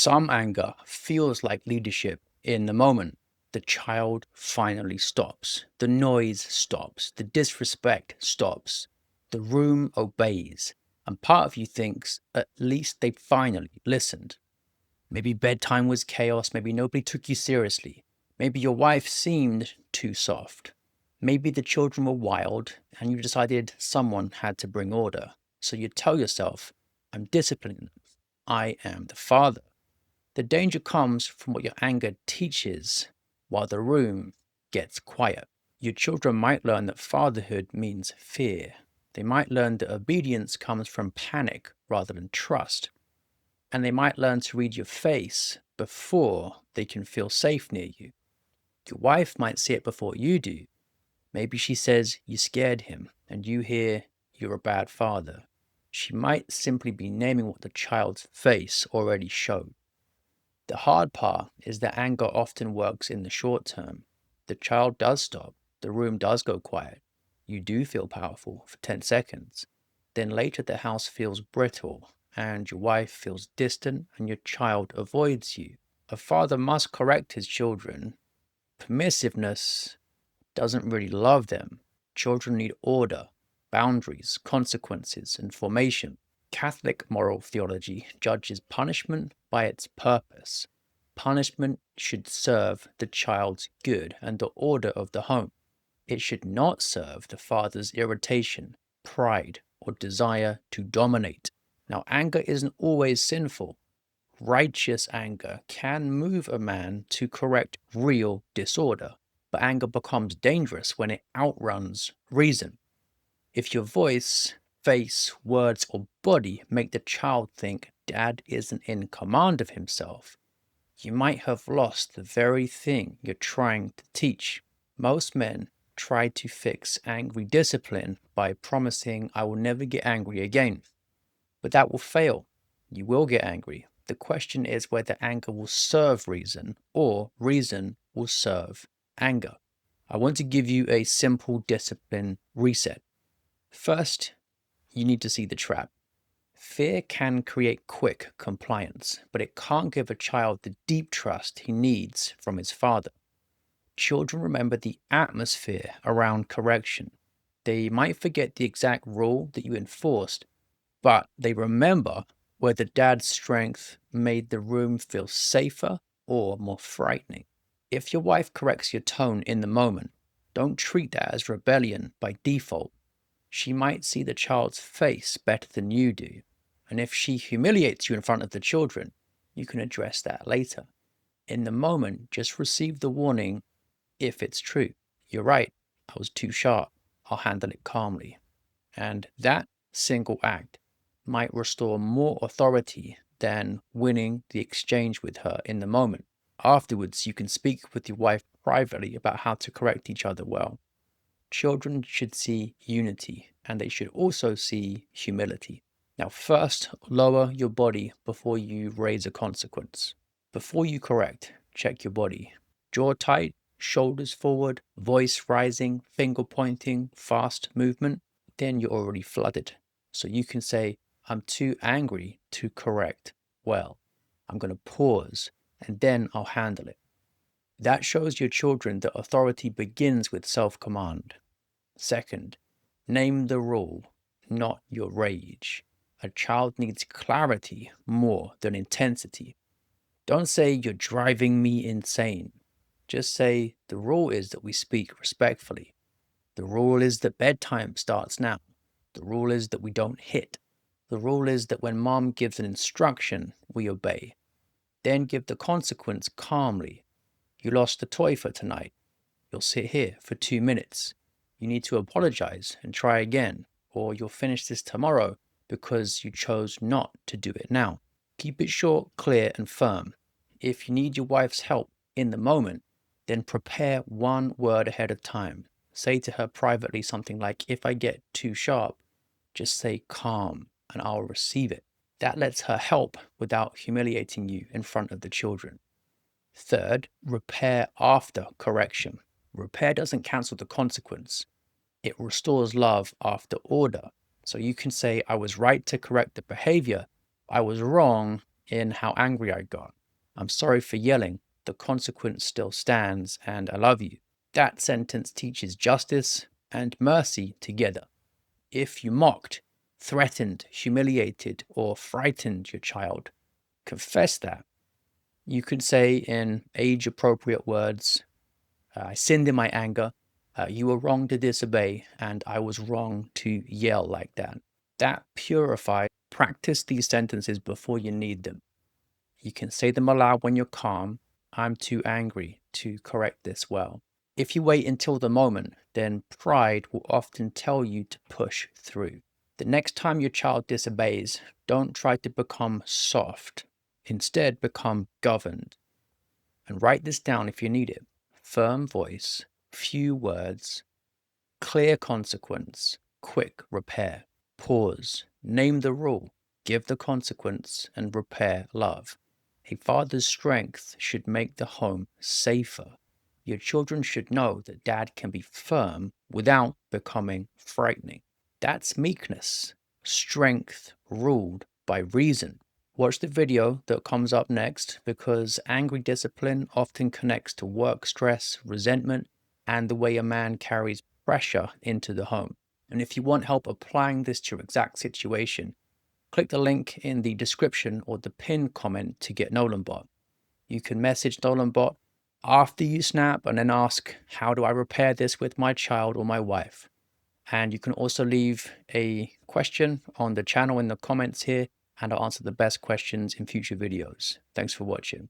Some anger feels like leadership in the moment. The child finally stops. The noise stops. The disrespect stops. The room obeys. And part of you thinks, at least they finally listened. Maybe bedtime was chaos. Maybe nobody took you seriously. Maybe your wife seemed too soft. Maybe the children were wild and you decided someone had to bring order. So you tell yourself, I'm disciplining them. I am the father. The danger comes from what your anger teaches while the room gets quiet. Your children might learn that fatherhood means fear. They might learn that obedience comes from panic rather than trust. And they might learn to read your face before they can feel safe near you. Your wife might see it before you do. Maybe she says you scared him and you hear you're a bad father. She might simply be naming what the child's face already showed. The hard part is that anger often works in the short term. The child does stop, the room does go quiet. You do feel powerful for 10 seconds. Then later the house feels brittle and your wife feels distant and your child avoids you. A father must correct his children. Permissiveness doesn't really love them. Children need order, boundaries, consequences, and formation. Catholic moral theology judges punishment by its purpose. Punishment should serve the child's good and the order of the home. It should not serve the father's irritation, pride, or desire to dominate. Now, anger isn't always sinful. Righteous anger can move a man to correct real disorder, but anger becomes dangerous when it outruns reason. If your voice, face, words, or body make the child think dad isn't in command of himself, you might have lost the very thing you're trying to teach. Most men try to fix angry discipline by promising, I will never get angry again. But that will fail. You will get angry. The question is whether anger will serve reason or reason will serve anger. I want to give you a simple discipline reset. First, you need to see the trap. Fear can create quick compliance, but it can't give a child the deep trust he needs from his father. Children remember the atmosphere around correction. They might forget the exact rule that you enforced, but they remember whether dad's strength made the room feel safer or more frightening. If your wife corrects your tone in the moment, don't treat that as rebellion by default. She might see the child's face better than you do. And if she humiliates you in front of the children, you can address that later. In the moment, just receive the warning if it's true. You're right, I was too sharp. I'll handle it calmly. And that single act might restore more authority than winning the exchange with her in the moment. Afterwards, you can speak with your wife privately about how to correct each other well. Children should see unity and they should also see humility. Now, first, lower your body before you raise a consequence. Before you correct, check your body. Jaw tight, shoulders forward, voice rising, finger pointing, fast movement. Then you're already flooded. So you can say, I'm too angry to correct well. I'm going to pause and then I'll handle it. That shows your children that authority begins with self-command. Second, name the rule, not your rage. A child needs clarity more than intensity. Don't say you're driving me insane. Just say the rule is that we speak respectfully. The rule is that bedtime starts now. The rule is that we don't hit. The rule is that when mom gives an instruction, we obey. Then give the consequence calmly. You lost the toy for tonight. You'll sit here for 2 minutes. You need to apologize and try again, or you'll finish this tomorrow because you chose not to do it now. Keep it short, clear, and firm. If you need your wife's help in the moment, then prepare one word ahead of time. Say to her privately something like, if I get too sharp, just say calm and I'll receive it. That lets her help without humiliating you in front of the children. Third, repair after correction. Repair doesn't cancel the consequence. It restores love after order. So you can say, I was right to correct the behavior. I was wrong in how angry I got. I'm sorry for yelling. The consequence still stands, and I love you. That sentence teaches justice and mercy together. If you mocked, threatened, humiliated, or frightened your child, confess that. You could say in age appropriate words, I sinned in my anger. You were wrong to disobey, and I was wrong to yell like that. That purifies. Practice these sentences before you need them. You can say them aloud when you're calm. I'm too angry to correct this well. If you wait until the moment, then pride will often tell you to push through. The next time your child disobeys, don't try to become soft. Instead, become governed. And write this down if you need it. Firm voice, few words, clear consequence, quick repair. Pause, name the rule, give the consequence, and repair love. A father's strength should make the home safer. Your children should know that dad can be firm without becoming frightening. That's meekness, strength ruled by reason. Watch the video that comes up next because angry discipline often connects to work stress, resentment, and the way a man carries pressure into the home. And if you want help applying this to your exact situation, click the link in the description or the pinned comment to get KnowlandBot. You can message KnowlandBot after you snap and then ask, how do I repair this with my child or my wife? And you can also leave a question on the channel in the comments here, and I'll answer the best questions in future videos. Thanks for watching.